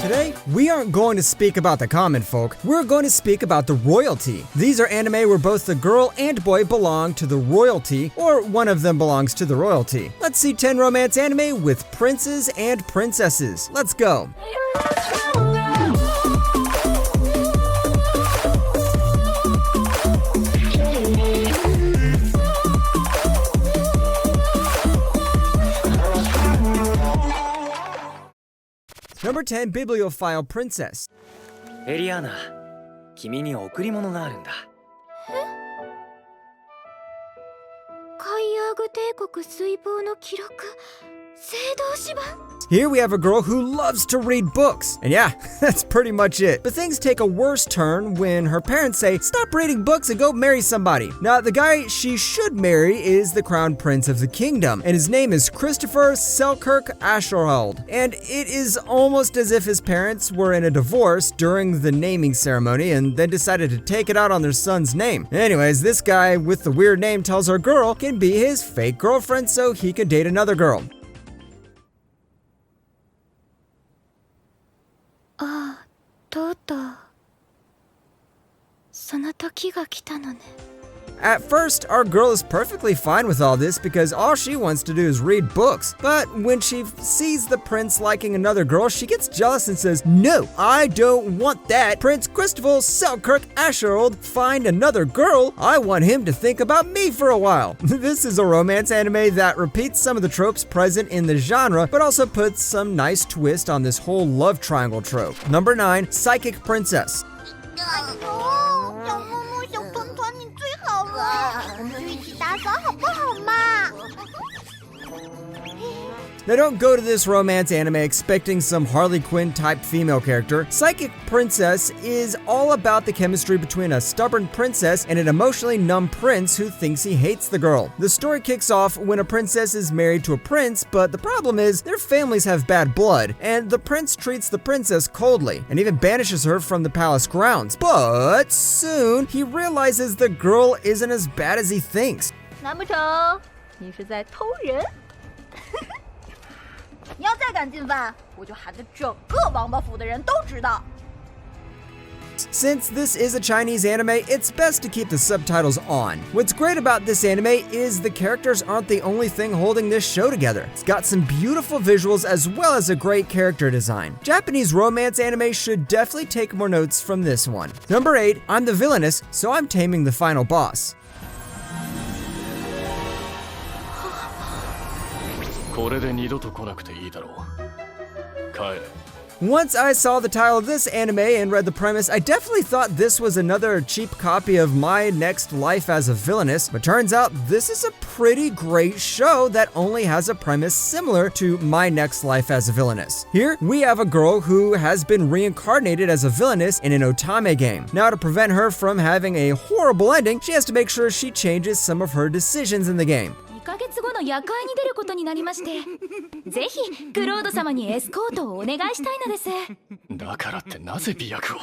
Today, we aren't going to speak about the common folk, we're going to speak about the royalty. These are anime where both the girl and boy belong to the royalty, or one of them belongs to the royalty. Let's see 10 romance anime with princes and princesses. Let's go. Number 10, Bibliophile Princess. エリアーナ、君に贈り物があるんだ。カイアーグ帝国水防の記録、聖堂芝。 Here we have a girl who loves to read books. And yeah, that's pretty much it. But things take a worse turn when her parents say, stop reading books and go marry somebody. Now, the guy she should marry is the crown prince of the kingdom, and his name is Christopher Selkirk Asherhold. And it is almost as if his parents were in a divorce during the naming ceremony and then decided to take it out on their son's name. Anyways, this guy with the weird name tells our girl can be his fake girlfriend so he can date another girl. ああ、とうとうその時が来たのね。 At first, our girl is perfectly fine with all this because all she wants to do is read books. But when she sees the prince liking another girl, she gets jealous and says, no, I don't want that. Prince Christopher Selkirk Asherhold find another girl. I want him to think about me for a while. This is a romance anime that repeats some of the tropes present in the genre, but also puts some nice twist on this whole love triangle trope. Number 9, Psychic Princess. 小木木、小团团，你最好了，我们就一起打扫好不好嘛？ Now don't go to this romance anime expecting some Harley Quinn type female character. Psychic Princess is all about the chemistry between a stubborn princess and an emotionally numb prince who thinks he hates the girl. The story kicks off when a princess is married to a prince, but the problem is their families have bad blood, and the prince treats the princess coldly and even banishes her from the palace grounds. But soon he realizes the girl isn't as bad as he thinks. 难不成你是在偷人？你要再敢进犯，我就喊得整个王八府的人都知道。 Since this is a Chinese anime, it's best to keep the subtitles on. What's great about this anime is the characters aren't the only thing holding this show together. It's got some beautiful visuals as well as a great character design. Japanese romance anime should definitely take more notes from this one. Number 8, I'm the villainess, so I'm taming the final boss. これで二度と来なくていいだろう。帰れ。 Once I saw the title of this anime and read the premise, I definitely thought this was another cheap copy of My Next Life as a Villainess, but turns out this is a pretty great show that only has a premise similar to My Next Life as a Villainess. Here, we have a girl who has been reincarnated as a villainess in an otame game. Now, to prevent her from having a horrible ending, she has to make sure she changes some of her decisions in the game. 2ヶ月後の夜会に出ることになりまして、ぜひクロード様にエスコートをお願いしたいのです。だからってなぜ媚薬を？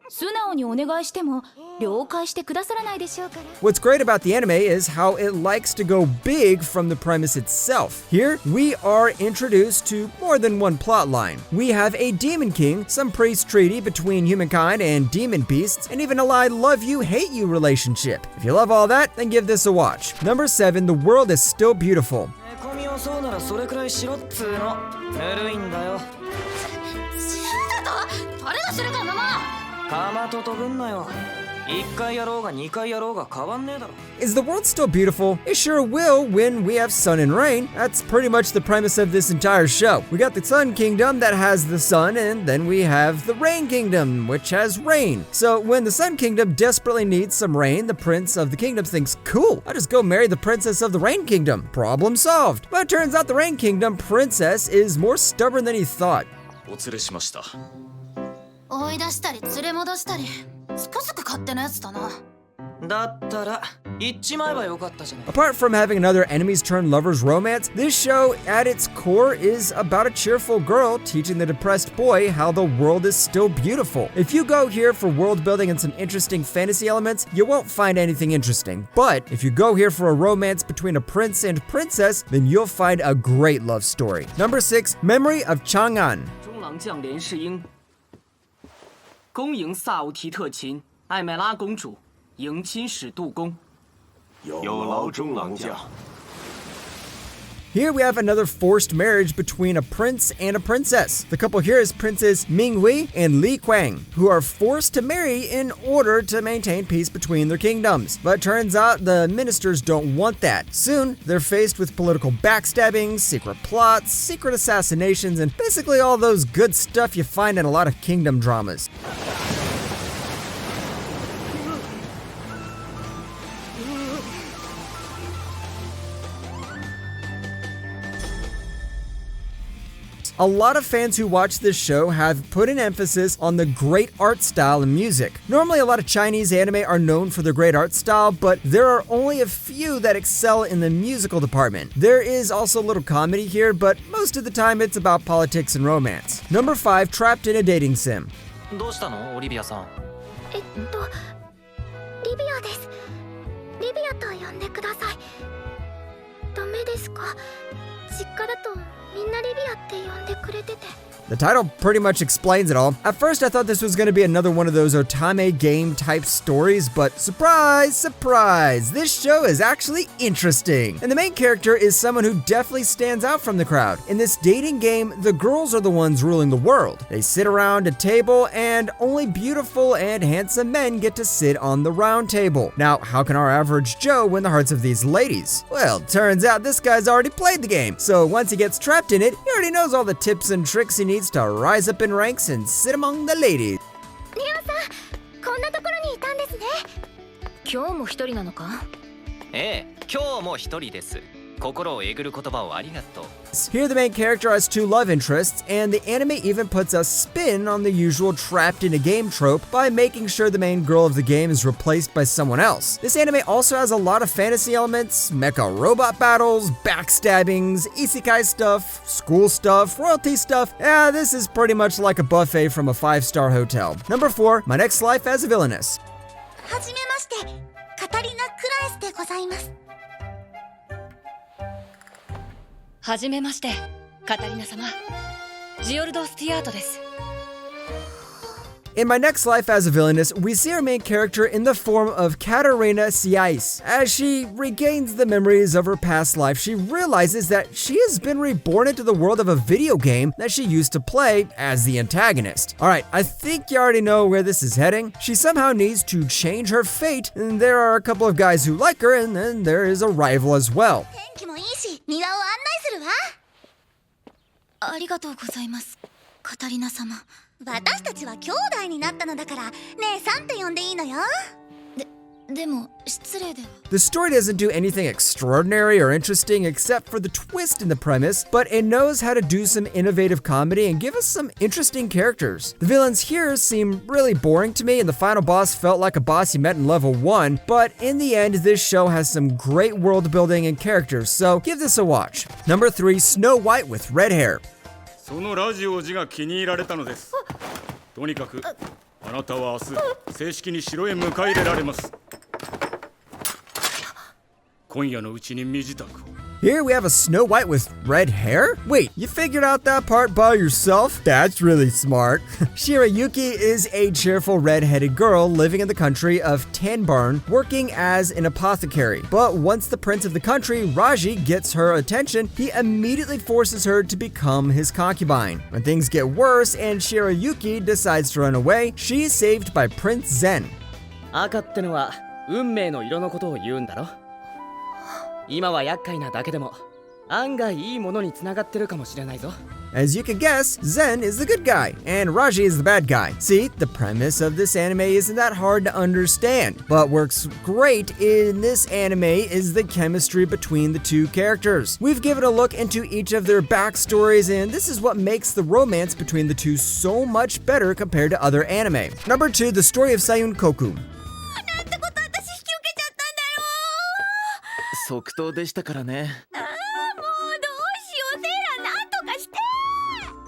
素直にお願いしても了解してくださらないでしょうから。 What's great about the anime is how it likes to go big from the premise itself. Here, we are introduced to more than one plot line. We have a demon king, some peace treaty between humankind and demon beasts, and even a I love you, hate you relationship. If you love all that, then give this a watch. Number 7, The World is Still Beautiful. 込みをそうならそれくらいしろっつーの。ぬるいんだよ。死んだと？誰がするかママ。かまと飛ぶんなよ。1回やろうが2回やろうが変わんねえだろ。 Is the world still beautiful? It sure will when we have sun and rain. That's pretty much the premise of this entire show. We got the Sun Kingdom that has the sun, and then we have the Rain Kingdom, which has rain. So when the Sun Kingdom desperately needs some rain, the Prince of the Kingdom thinks, cool, I'll just go marry the Princess of the Rain Kingdom. Problem solved. But it turns out the Rain Kingdom princess is more stubborn than he thought. お連れしました。追い出したり連れ戻したり、つくづく勝手なやつだな。だったら行っちまえばよかったじゃない。 Apart from having another enemies turn lovers romance, this show at its core is about a cheerful girl teaching the depressed boy how the world is still beautiful. If you go here for world building and some interesting fantasy elements, you won't find anything interesting. But if you go here for a romance between a prince and princess, then you'll find a great love story. Number 6, Memory of Chang'an. 中郎将连世英恭迎萨乌提特秦艾麦拉公主迎亲使杜公。有劳中郎将。 Here we have another forced marriage between a prince and a princess. The couple here is Princes Minghui and Li Quang, who are forced to marry in order to maintain peace between their kingdoms. But turns out the ministers don't want that. Soon, they're faced with political backstabbing, secret plots, secret assassinations, and basically all those good stuff you find in a lot of kingdom dramas. A lot of fans who watch this show have put an emphasis on the great art style and music. Normally, a lot of Chinese anime are known for their great art style, but there are only a few that excel in the musical department. There is also a little comedy here, but most of the time it's about politics and romance. Number 5, Trapped in a Dating Sim. どうしたのオリビアさん。リビアです。リビアと呼んでください。ダメですか？実家だとみんなリビアって呼んでくれてて。 The title pretty much explains it all. At first, I thought this was going to be another one of those otame game type stories, but surprise, surprise, this show is actually interesting. And the main character is someone who definitely stands out from the crowd. In this dating game, the girls are the ones ruling the world. They sit around a table, and only beautiful and handsome men get to sit on the round table. Now, how can our average Joe win the hearts of these ladies? Well, turns out this guy's already played the game, so once he gets trapped in it, he already knows all the tips and tricks he needs to rise up in ranks and sit among the ladies. リオンさん、こんなところにいたんですね。今日も一人なのか？ええ、今日も一人です。心をえぐる言葉をありがとう。 Here the main character has 2 love interests, and the anime even puts a spin on the usual trapped in a game trope by making sure the main girl of the game is replaced by someone else. This anime also has a lot of fantasy elements, mecha robot battles, backstabbings, isekai stuff, school stuff, royalty stuff. Yeah, this is pretty much like a buffet from a 5-star hotel. Number 4, My Next Life as a Villainess. はじめまして、カタリナ・クラエスでございます。はじめまして、カタリナ様。ジオルド・スティアートです。 In My Next Life as a Villainess, we see our main character in the form of Katarina Siais. As she regains the memories of her past life, she realizes that she has been reborn into the world of a video game that she used to play as the antagonist. Alright, I think you already know where this is heading. She somehow needs to change her fate, and there are a couple of guys who like her, and then there is a rival as well. 天気もいいし、庭を案内するわ。ありがとうございます、カタリナ様。私たちは兄弟になったのだから、姉さんって呼んでいいのよ。でも失礼では。 The story doesn't do anything extraordinary or interesting except for the twist in the premise, but it knows how to do some innovative comedy and give us some interesting characters. The villains here seem really boring to me, and the final boss felt like a boss you met in level 1, but in the end, this show has some great world building and characters, so give this a watch. Number 3, Snow White with Red Hair. そのラジオ時が気に入られたのです。とにかくあなたは明日正式に城へ迎え入れられます。今夜のうちに身支度を。 Here we have a Snow White with red hair? Wait, you figured out that part by yourself? That's really smart. Shirayuki is a cheerful red-headed girl living in the country of Tanbarn, working as an apothecary. But once the prince of the country, Raji, gets her attention, he immediately forces her to become his concubine. When things get worse and Shirayuki decides to run away, she is saved by Prince Zen. 赤ってのは運命の色のことを言うんだろ。今は厄介なだけでも案外いいものに繋がってるかもしれないぞ。 As you can guess, Zen is the good guy, and Raji is the bad guy. See, the premise of this anime isn't that hard to understand, but works great in this anime is the chemistry between the 2 characters. We've given a look into each of their backstories, and this is what makes the romance between the 2 so much better compared to other anime. Number 2, the story of Sayun Koku. 即答でしたからね。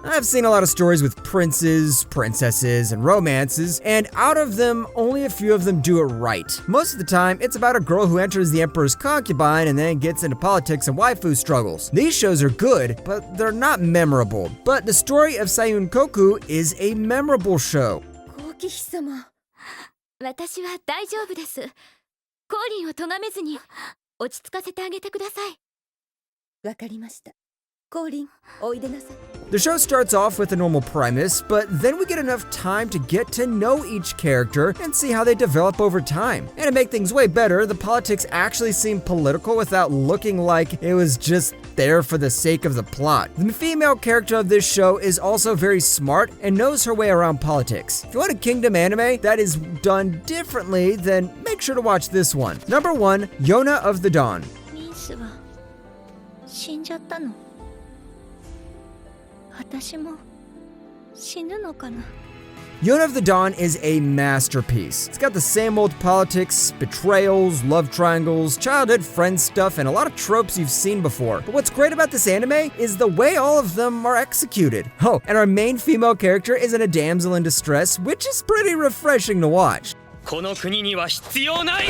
I've seen a lot of stories with princes, princesses, and romances, and out of them, only a few of them do it right. Most of the time, it's about a girl who enters the emperor's concubine and then gets into politics and waifu struggles. These shows are good, but they're not memorable. But the story of Sayun Koku is a memorable show. 雪妃様。私は大丈夫です。コーリンを咎めずに落ち着かせてあげてください。わかりました。コーリン、おいでなさい。The show starts off with a normal premise, but then we get enough time to get to know each character and see how they develop over time. And to make things way better, the politics actually seem political without looking like it was just there for the sake of the plot. The female character of this show is also very smart and knows her way around politics. If you want a Kingdom anime that is done differently, then make sure to watch this one. Number 1, Yona of the Dawn. ミンスは死んじゃったの。私も死ぬのかな。 Yona of the Dawn is a masterpiece. It's got the same old politics, betrayals, love triangles, childhood friend stuff, and a lot of tropes you've seen before. But what's great about this anime is the way all of them are executed. Oh, and our main female character isn't a damsel in distress, which is pretty refreshing to watch. この国には必要ない。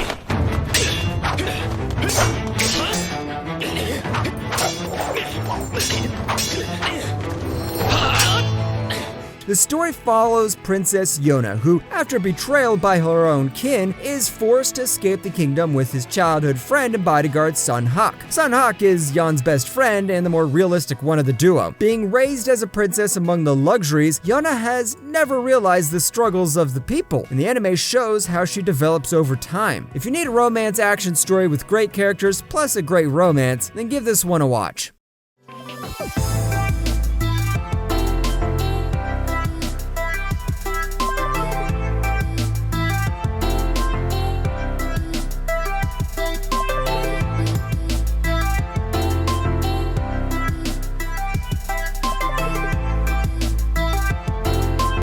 The story follows Princess Yona, who, after betrayal by her own kin, is forced to escape the kingdom with his childhood friend and bodyguard Sun Hak. Sun Hak is Yeon's best friend and the more realistic one of the duo. Being raised as a princess among the luxuries, Yona has never realized the struggles of the people, and the anime shows how she develops over time. If you need a romance action story with great characters plus a great romance, then give this one a watch.